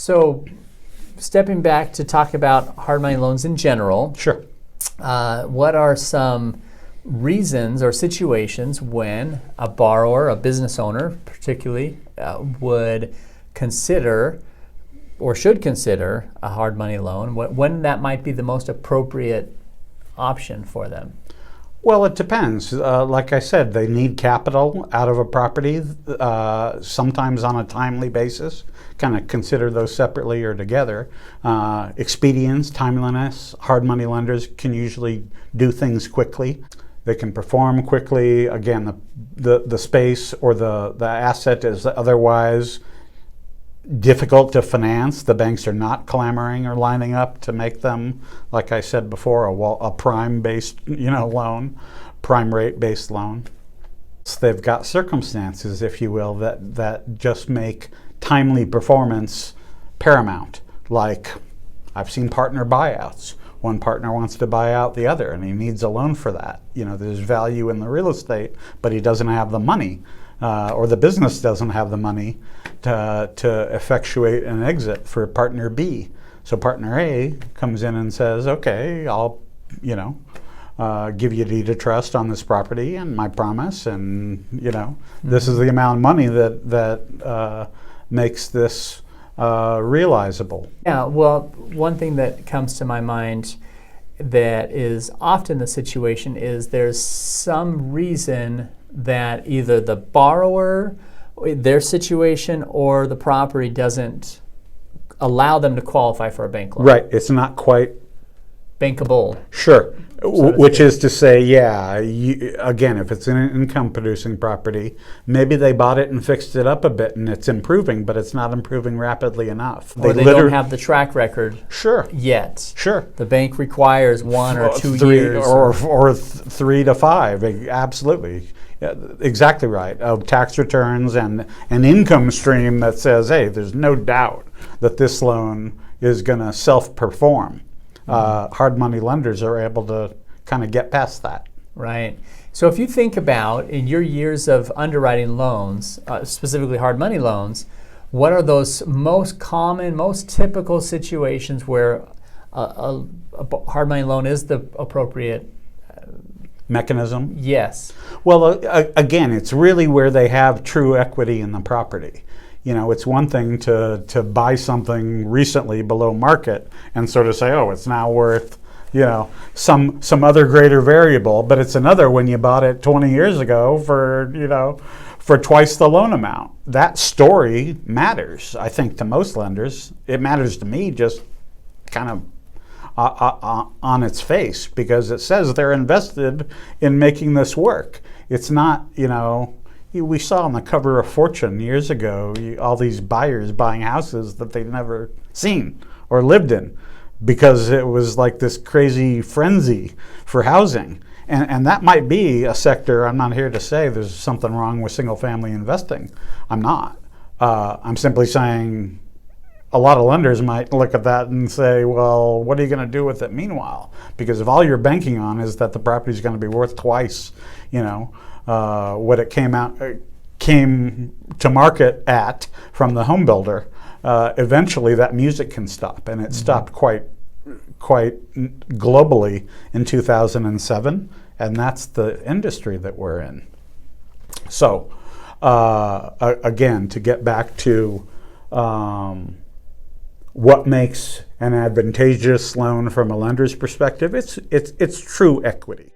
So, stepping back to talk about hard money loans in general. Sure. What are some reasons or situations when a borrower, a business owner particularly, would consider or should consider a hard money loan, when that might be the most appropriate option for them? Well, it depends. Like I said, they need capital out of a property, sometimes on a timely basis. Kind of consider those separately or together. Expedience, timeliness, hard money lenders can usually do things quickly. They can perform quickly. Again, the space or the asset is otherwise difficult to finance. The banks are not clamoring or lining up to make them, like I said before, a prime-based loan, prime rate-based loan. So they've got circumstances, if you will, that just make timely performance paramount. Like, I've seen partner buyouts. One partner wants to buy out the other, and he needs a loan for that. There's value in the real estate, but he doesn't have the money, or the business doesn't have the money to effectuate an exit for partner B. So partner A comes in and says, okay, I'll give you deed of trust on this property and my promise, and this is the amount of money that makes this realizable. Yeah, well, one thing that comes to my mind that is often the situation is there's some reason that either the borrower, their situation, or the property doesn't allow them to qualify for a bank loan. Right, it's not quite bankable. Sure. Which is to say, again, if it's an income-producing property, maybe they bought it and fixed it up a bit and it's improving, but it's not improving rapidly enough. Or they don't have the track record yet. Sure. The bank requires 1 or 2 years. Or 3 to 5, absolutely. Exactly right. Of tax returns and an income stream that says, hey, there's no doubt that this loan is going to self-perform. Hard money lenders are able to kind of get past that. Right. So if you think about in your years of underwriting loans, specifically hard money loans, what are those most common, most typical situations where a hard money loan is the appropriate mechanism? Yes. Well, again, it's really where they have true equity in the property. It's one thing to buy something recently below market and sort of say, oh, it's now worth, some other greater variable, but it's another when you bought it 20 years ago for twice the loan amount. That story matters, I think, to most lenders. It matters to me just kind of on its face, because it says they're invested in making this work. It's not, we saw on the cover of Fortune years ago, all these buyers buying houses that they'd never seen or lived in, because it was like this crazy frenzy for housing. And that might be a sector. I'm not here to say there's something wrong with single family investing. I'm not. I'm simply saying a lot of lenders might look at that and say, well, what are you going to do with it meanwhile? Because if all you're banking on is that the property is going to be worth twice, what it came to market at from the home builder, eventually that music can stop, and it stopped quite globally in 2007, and that's the industry that we're in. So again, to get back to what makes an advantageous loan from a lender's perspective, it's true equity.